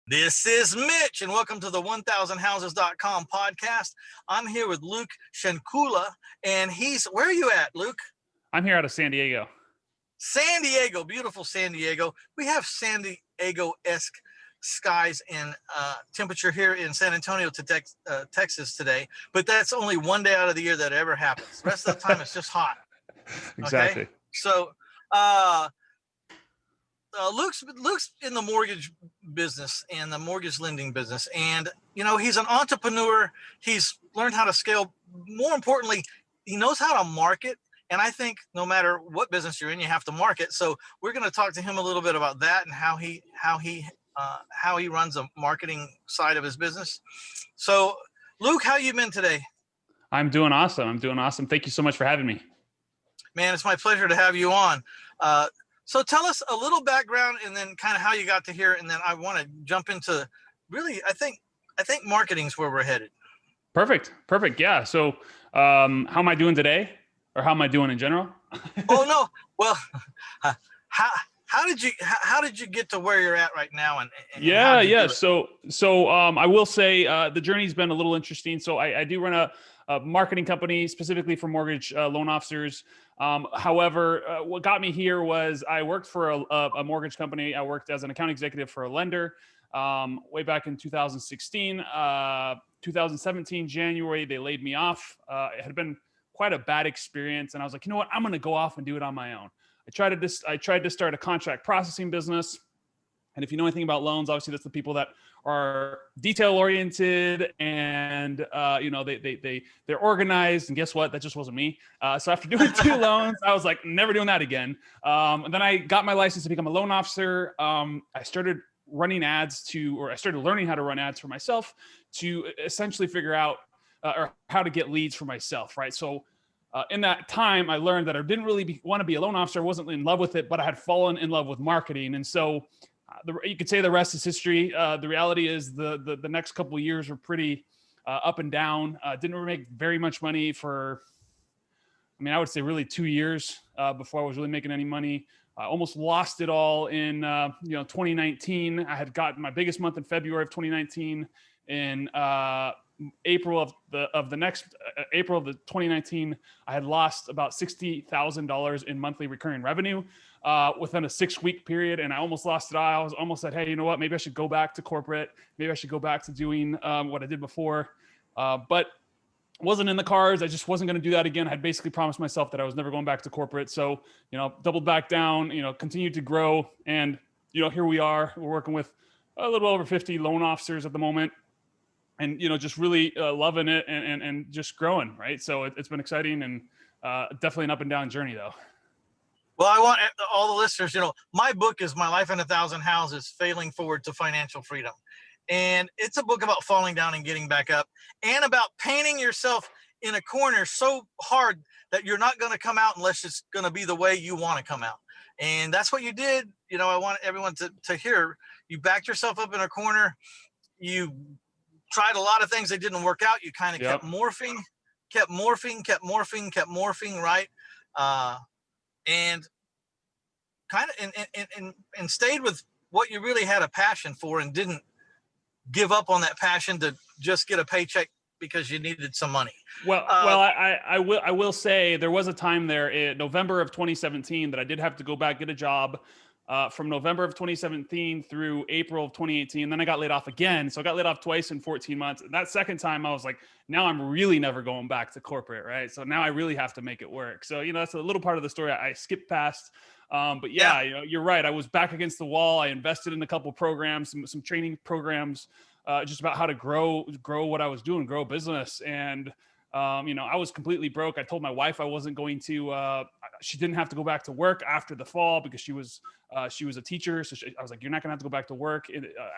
This is Mitch, and welcome to the 1000houses.com podcast. I'm here with Luke Shankula, and where are you at, Luke? I'm here out of San Diego. San Diego, beautiful San Diego. We have San Diego-esque skies and temperature here in San Antonio, Texas today, but that's only one day out of the year that ever happens. The rest of the time, it's just hot. Exactly. Okay? So, Luke's in the mortgage business and the mortgage lending business, and he's an entrepreneur. He's learned how to scale. More importantly, he knows how to market. And I think no matter what business you're in, you have to market. So we're going to talk to him a little bit about that and how he runs the marketing side of his business. So, Luke, how you been today? I'm doing awesome. Thank you so much for having me. Man, it's my pleasure to have you on. So tell us a little background and then kind of how you got to here. And then I want to jump into really, I think marketing's where we're headed. Perfect. Yeah. So how am I doing today? Or how am I doing in general? Oh, no. Well, how did you get to where you're at right now? And yeah. So I will say the journey's been a little interesting. So I do run a marketing company specifically for mortgage loan officers. However, what got me here was I worked for a mortgage company. I worked as an account executive for a lender way back in 2016. 2017, January, they laid me off. It had been quite a bad experience. And I was like, you know what, I'm going to go off and do it on my own. I tried to start a contract processing business. And if you know anything about loans, obviously that's the people that are detail oriented and, they're organized. And guess what? That just wasn't me. So after doing 2 loans, I was like, never doing that again. And then I got my license to become a loan officer. I started learning how to run ads for myself to essentially figure out or how to get leads for myself, right? So in that time, I learned that I didn't really want to be a loan officer. I wasn't in love with it, but I had fallen in love with marketing. And so you could say the rest is history. The reality is the next couple of years were pretty up and down. Didn't really make very much money for, I would say really 2 years before I was really making any money. I almost lost it all in 2019. I had gotten my biggest month in February of 2019. In April of the 2019, I had lost about $60,000 in monthly recurring revenue within a 6-week period, and I almost lost it all. I was almost said, hey, you know what? Maybe I should go back to corporate. Maybe I should go back to doing what I did before, but wasn't in the cards. I just wasn't going to do that again. I had basically promised myself that I was never going back to corporate. So doubled back down. Continued to grow, and here we are. We're working with a little over 50 loan officers at the moment. And, just really loving it and just growing, right? So it's been exciting and definitely an up and down journey, though. Well, I want all the listeners, my book is My Life in 1,000 Houses, Failing Forward to Financial Freedom. And it's a book about falling down and getting back up and about painting yourself in a corner so hard that you're not going to come out unless it's going to be the way you want to come out. And that's what you did. I want everyone to hear. You backed yourself up in a corner. You tried a lot of things that didn't work out. You kind of kept morphing, right? And kind of and stayed with what you really had a passion for and didn't give up on that passion to just get a paycheck because you needed some money. I will say there was a time there in November of 2017 that I did have to go back, get a job. From November of 2017 through April of 2018. Then I got laid off again. So I got laid off twice in 14 months. And that second time I was like, now I'm really never going back to corporate, right? So now I really have to make it work. So, that's a little part of the story I skipped past. But you're right. I was back against the wall. I invested in a couple of programs, some training programs, just about how to grow what I was doing, grow a business. And I was completely broke. I told my wife I wasn't going to, she didn't have to go back to work after the fall because she was a teacher. So I was like, you're not going to have to go back to work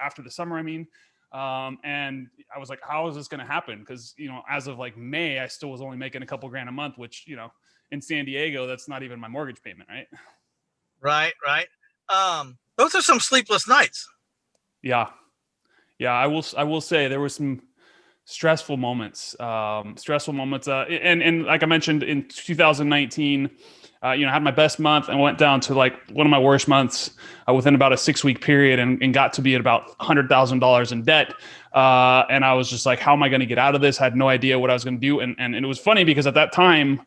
after the summer. And I was like, how is this going to happen? Because, as of like May, I still was only making a couple grand a month, which, in San Diego, that's not even my mortgage payment. Right. Right. Those are some sleepless nights. Yeah. I will say there were some stressful moments. And like I mentioned in 2019, had my best month and went down to like one of my worst months within about a 6-week period, and got to be at about $100,000 in debt. And I was just like, how am I going to get out of this? I had no idea what I was going to do. And it was funny because at that time,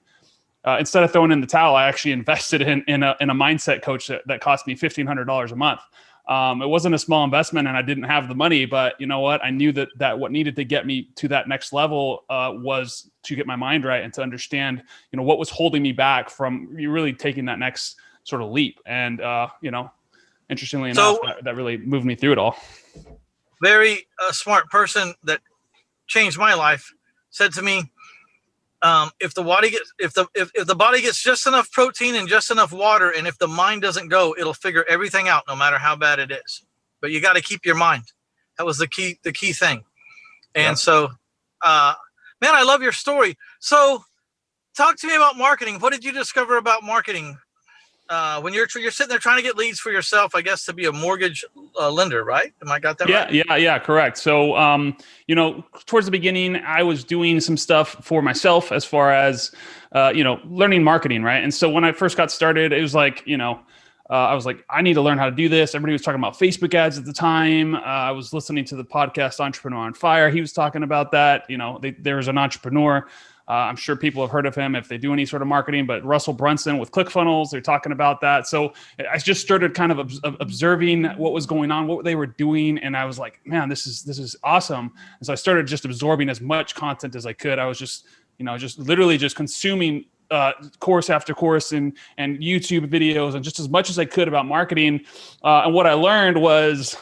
instead of throwing in the towel, I actually invested in a mindset coach that cost me $1,500 a month. It wasn't a small investment, and I didn't have the money, but you know what? I knew that what needed to get me to that next level was to get my mind right and to understand, what was holding me back from really taking that next sort of leap. And interestingly enough, that really moved me through it all. Very smart person that changed my life said to me, if the body gets just enough protein and just enough water, and if the mind doesn't go, it'll figure everything out, no matter how bad it is. But you got to keep your mind. That was the key thing. And so, man, I love your story. So talk to me about marketing. What did you discover about marketing? When you're sitting there trying to get leads for yourself, I guess, to be a mortgage lender, right? Am I got that right? Yeah, correct. So, towards the beginning, I was doing some stuff for myself as far as, learning marketing, right? And so when I first got started, it was like, I was like, I need to learn how to do this. Everybody was talking about Facebook ads at the time. I was listening to the podcast Entrepreneur on Fire. He was talking about that. There was an entrepreneur. I'm sure people have heard of him if they do any sort of marketing, but Russell Brunson with ClickFunnels, they're talking about that. So I just started kind of observing what was going on, what they were doing. And I was like, man, this is awesome. And so I started just absorbing as much content as I could. I was just literally just consuming course after course and YouTube videos and just as much as I could about marketing. And what I learned was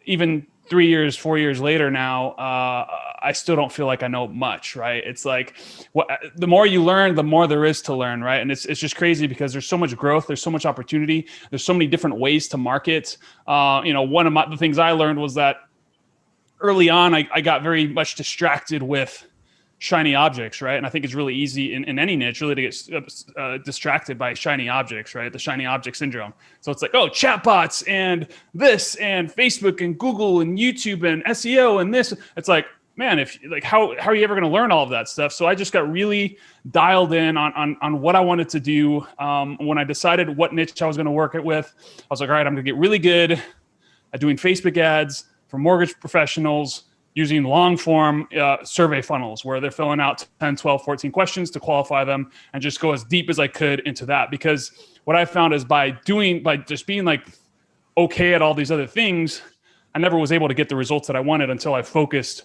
even 3 years, 4 years later now, I still don't feel like I know much, right? It's like the more you learn, the more there is to learn, right? And it's just crazy because there's so much growth, there's so much opportunity, there's so many different ways to market. One of the things I learned was that early on, I got very much distracted with shiny objects, right? And I think it's really easy in any niche really to get distracted by shiny objects, right? The shiny object syndrome. So it's like, oh, chatbots and this and Facebook and Google and YouTube and SEO and this. It's like, man, how are you ever going to learn all of that stuff? So I just got really dialed in on what I wanted to do. When I decided what niche I was going to work it with, I was like, all right, I'm going to get really good at doing Facebook ads for mortgage professionals using long form survey funnels where they're filling out 10, 12, 14 questions to qualify them and just go as deep as I could into that. Because what I found is by just being like okay at all these other things, I never was able to get the results that I wanted until I focused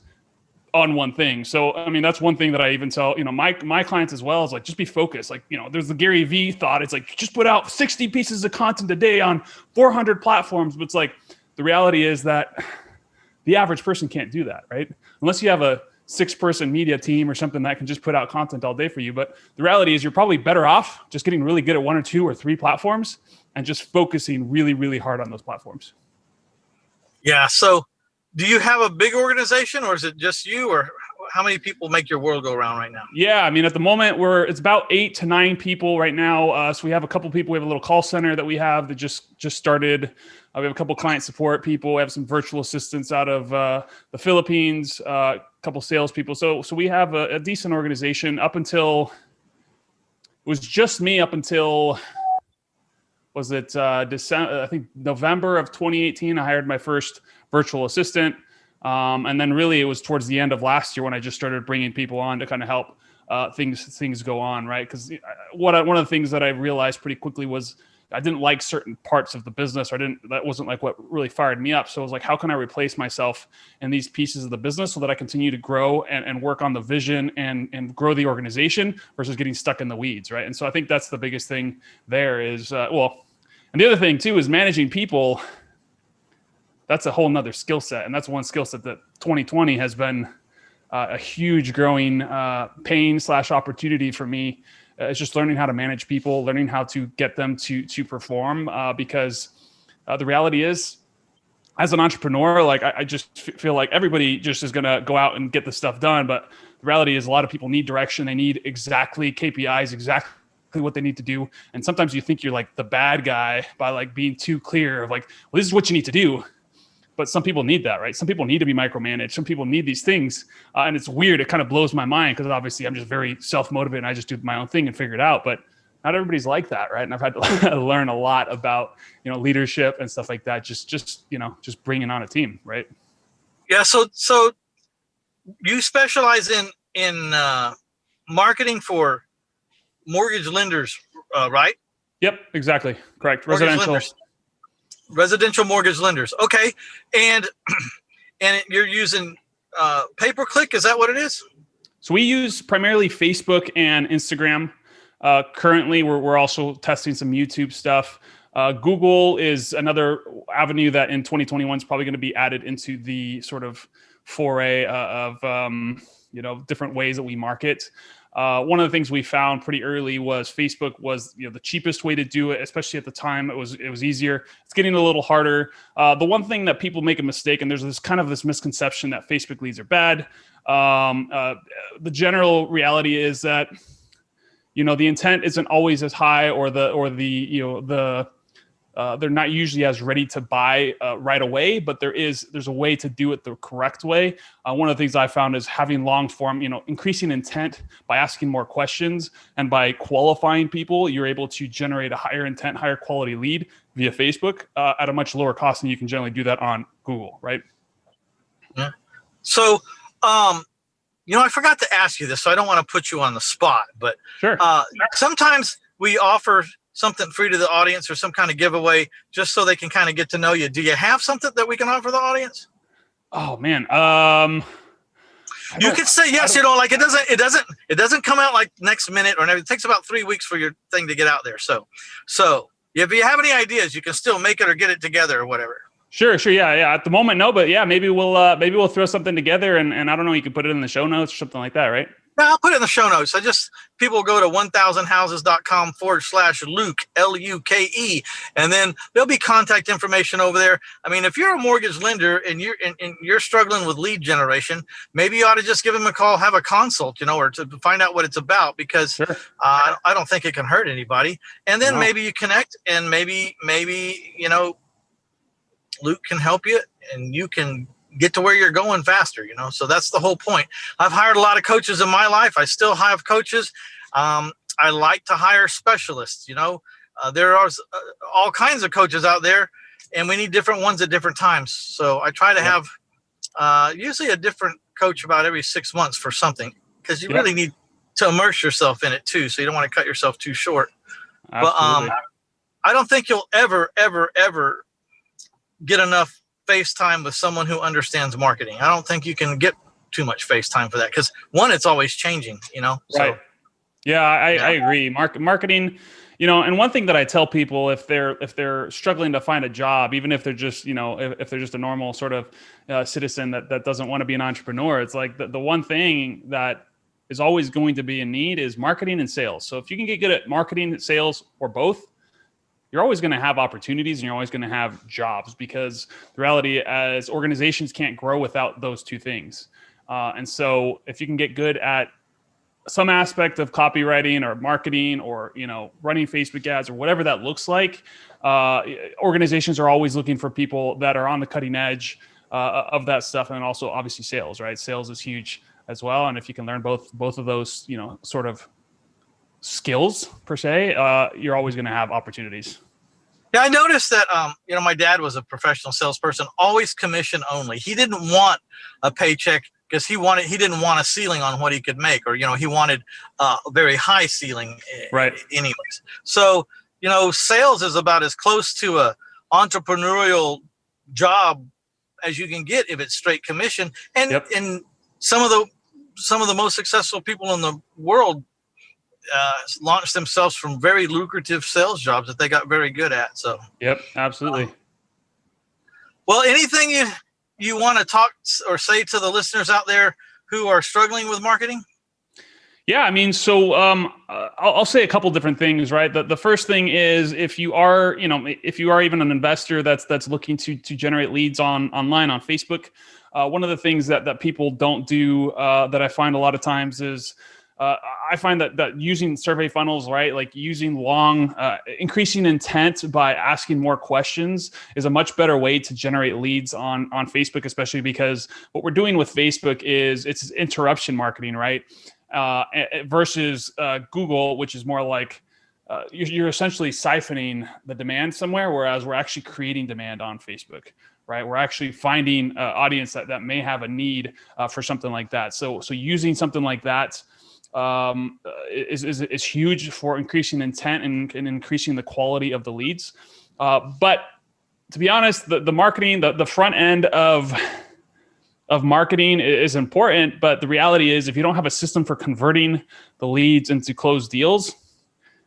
on one thing. So, I mean, that's one thing that I even tell, my clients as well is like, just be focused. Like, there's the Gary V thought. It's like, just put out 60 pieces of content a day on 400 platforms. But it's like, the reality is that the average person can't do that, right? Unless you have a 6-person media team or something that can just put out content all day for you. But the reality is you're probably better off just getting really good at 1 or 2 or 3 platforms and just focusing really, really hard on those platforms. Yeah. So do you have a big organization, or is it just you, or how many people make your world go around right now? Yeah. I mean, at the moment it's about 8 to 9 people right now. So we have a couple people, we have a little call center that we have that just started. We have a couple client support people. We have some virtual assistants out of the Philippines, a couple salespeople. So we have a decent organization up until, it was just me up until, was it December? I think November of 2018, I hired my first virtual assistant. And then really it was towards the end of last year when I just started bringing people on to kind of help things go on, right? Because one of the things that I realized pretty quickly was I didn't like certain parts of the business, or that wasn't like what really fired me up. So I was like, how can I replace myself in these pieces of the business so that I continue to grow and work on the vision and grow the organization versus getting stuck in the weeds, right? And so I think that's the biggest thing there is, and the other thing too is managing people. That's a whole nother skill set. And that's one skill set that 2020 has been a huge growing pain / opportunity for me. It's just learning how to manage people, learning how to get them to perform, because the reality is, as an entrepreneur, like I just feel like everybody just is going to go out and get the stuff done. But the reality is a lot of people need direction. They need exactly KPIs, exactly what they need to do. And sometimes you think you're like the bad guy by like being too clear of like, well, this is what you need to do. but some people need that, right? Some people need to be micromanaged. Some people need these things. And it's weird. It kind of blows my mind because obviously I'm just very self-motivated and I just do my own thing and figure it out. But not everybody's like that, right? And I've had to learn a lot about, leadership and stuff like that. Just bringing on a team, right? Yeah. So you specialize in marketing for mortgage lenders, right? Yep, exactly. Correct. Residential mortgage lenders. Okay. And you're using pay-per-click. Is that what it is? So we use primarily Facebook and Instagram. Currently, we're also testing some YouTube stuff. Google is another avenue that in 2021 is probably going to be added into the sort of foray of different ways that we market. One of the things we found pretty early was Facebook was the cheapest way to do it, especially at the time. It was easier. It's getting a little harder. The one thing that people make a mistake, and there's this misconception that Facebook leads are bad. The general reality is that the intent isn't always as high, or they're not usually as ready to buy right away, but there's a way to do it the correct way. One of the things I found is having long form, increasing intent by asking more questions and by qualifying people, you're able to generate a higher intent, higher quality lead via Facebook at a much lower cost than you can generally do that on Google, right? Yeah. So, I forgot to ask you this, so I don't want to put you on the spot, but sure. Sometimes we offer something free to the audience or some kind of giveaway just so they can kind of get to know you. Do you have something that we can offer the audience? Oh man. You could say yes, like it doesn't come out like next minute or anything. It takes about 3 weeks for your thing to get out there. So if you have any ideas, you can still make it or get it together or whatever. Sure. Yeah. At the moment, no, but yeah, maybe we'll throw something together and I don't know, you can put it in the show notes or something like that, right? No, I'll put it in the show notes. People go to 1000houses.com/Luke, Luke, and then there'll be contact information over there. I mean, if you're a mortgage lender and you're struggling with lead generation, maybe you ought to just give them a call, have a consult, or to find out what it's about, because sure. I don't think it can hurt anybody. And then maybe you connect, and maybe Luke can help you, and you can get to where you're going faster, so that's the whole point. I've hired a lot of coaches in my life. I still have coaches. I like to hire specialists. There are all kinds of coaches out there, and we need different ones at different times. So I try to have usually a different coach about every 6 months for something, because you really need to immerse yourself in it too. So you don't want to cut yourself too short. Absolutely. But I don't think you'll ever get enough FaceTime with someone who understands marketing. I don't think you can get too much FaceTime for that, because one, it's always changing, Right. So, yeah, I agree. Marketing, and one thing that I tell people, if they're struggling to find a job, even if they're just, if they're just a normal sort of citizen that doesn't want to be an entrepreneur, it's like the one thing that is always going to be in need is marketing and sales. So if you can get good at marketing, sales, or both, you're always going to have opportunities and you're always going to have jobs, because the reality is organizations can't grow without those two things. And so if you can get good at some aspect of copywriting or marketing or, running Facebook ads or whatever that looks like, organizations are always looking for people that are on the cutting edge of that stuff. And also obviously sales, right? Sales is huge as well. And if you can learn both of those, sort of skills per se, you're always going to have opportunities. Yeah, I noticed that, my dad was a professional salesperson, always commission only. He didn't want a paycheck because he didn't want a ceiling on what he could make, or, he wanted a very high ceiling. Right. Anyways. So, sales is about as close to a entrepreneurial job as you can get if it's straight commission. And, and some of the most successful people in the world launched themselves from very lucrative sales jobs that they got very good at. So, yep, absolutely. Well, anything you want to talk or say to the listeners out there who are struggling with marketing? Yeah, I mean, so I'll say a couple different things, right? The first thing is, if you are even an investor that's looking to generate leads online on Facebook, one of the things that people don't do that I find a lot of times is I find that using survey funnels, right, like using increasing intent by asking more questions is a much better way to generate leads on Facebook, especially because what we're doing with Facebook is it's interruption marketing, right? Versus Google, which is more like you're essentially siphoning the demand somewhere, whereas we're actually creating demand on Facebook, right? We're actually finding an audience that may have a need for something like that. So using something like that is huge for increasing intent and increasing the quality of the leads. But to be honest, the marketing, the front end of marketing is important, but the reality is if you don't have a system for converting the leads into closed deals,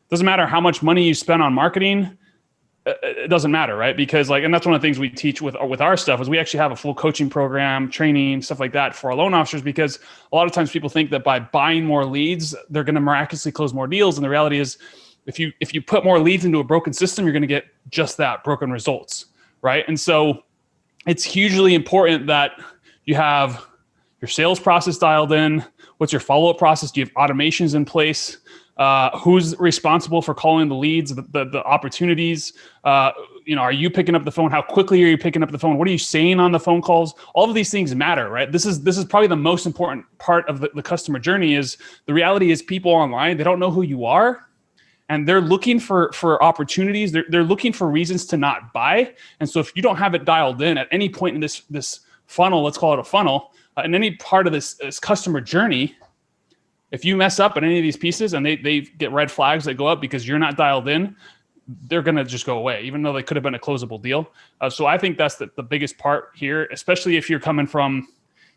doesn't matter how much money you spend on marketing, it doesn't matter, right? Because and that's one of the things we teach with our stuff is we actually have a full coaching program, training, stuff like that for our loan officers, because a lot of times people think that by buying more leads, they're going to miraculously close more deals. And the reality is if you put more leads into a broken system, you're going to get just that, broken results, right? And so it's hugely important that you have your sales process dialed in. What's your follow-up process? Do you have automations in place? Who's responsible for calling the leads, the opportunities? Are you picking up the phone? How quickly are you picking up the phone? What are you saying on the phone calls? All of these things matter, right? This is probably the most important part of the customer journey. Is the reality is people online, they don't know who you are, and they're looking for opportunities. They're looking for reasons to not buy. And so if you don't have it dialed in at any point in this funnel, let's call it a funnel, in any part of this customer journey, if you mess up in any of these pieces and they get red flags that go up because you're not dialed in, they're going to just go away, even though they could have been a closable deal. So I think that's the biggest part here, especially if you're coming from,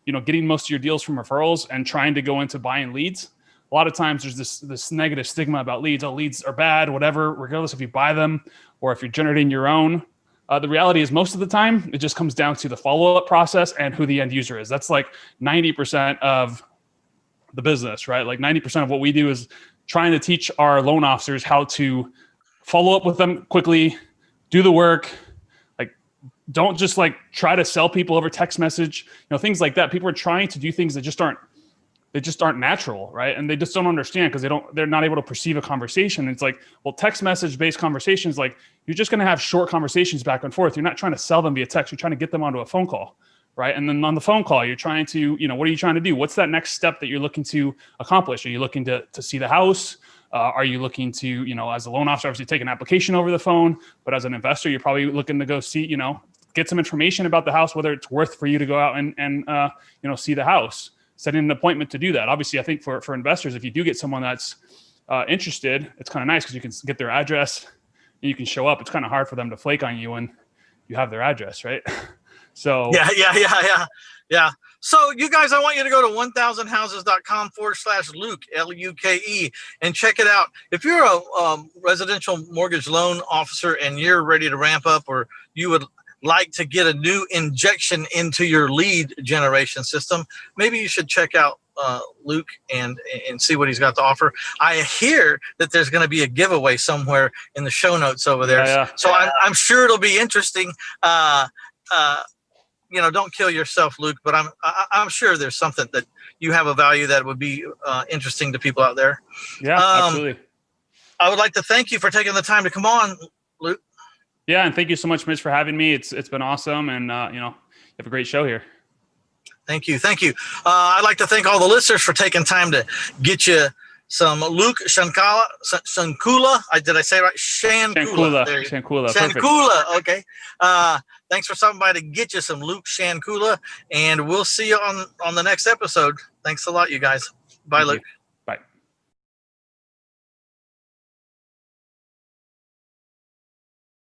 getting most of your deals from referrals and trying to go into buying leads. A lot of times there's this negative stigma about leads. Oh, leads are bad, whatever, regardless if you buy them or if you're generating your own. The reality is most of the time, it just comes down to the follow-up process and who the end user is. That's like 90% of the business, right? Like 90% of what we do is trying to teach our loan officers how to follow up with them quickly, do the work. Like, don't just try to sell people over text message, things like that. People are trying to do things that just aren't natural, right? And they just don't understand because they're not able to perceive a conversation. It's like, well, text message based conversations, you're just going to have short conversations back and forth. You're not trying to sell them via text. You're trying to get them onto a phone call, right? And then on the phone call, you're trying to, what are you trying to do? What's that next step that you're looking to accomplish? Are you looking to see the house? Are you looking to, as a loan officer, obviously take an application over the phone, but as an investor, you're probably looking to go see, get some information about the house, whether it's worth for you to go out and see the house. Setting an appointment to do that. Obviously, I think for investors, if you do get someone that's interested, it's kind of nice because you can get their address and you can show up. It's kind of hard for them to flake on you when you have their address, right? So yeah. So you guys, I want you to go to 1000houses.com/Luke, Luke, and check it out. If you're a residential mortgage loan officer and you're ready to ramp up, or you would like to get a new injection into your lead generation system, maybe you should check out Luke and see what he's got to offer. I hear that there's going to be a giveaway somewhere in the show notes over there. Yeah. So I'm sure it'll be interesting. Don't kill yourself, Luke, but I'm sure there's something that you have a value that would be interesting to people out there. Yeah, absolutely. I would like to thank you for taking the time to come on, Luke. Yeah, and thank you so much, Mitch, for having me. It's been awesome, and you have a great show here. Thank you. I'd like to thank all the listeners for taking time to get you some Luke Shankula. Did I say it right? Shankula. Shankula. Okay. Thanks for stopping by to get you some Luke Shankula, and we'll see you on the next episode. Thanks a lot, you guys. Bye, Luke.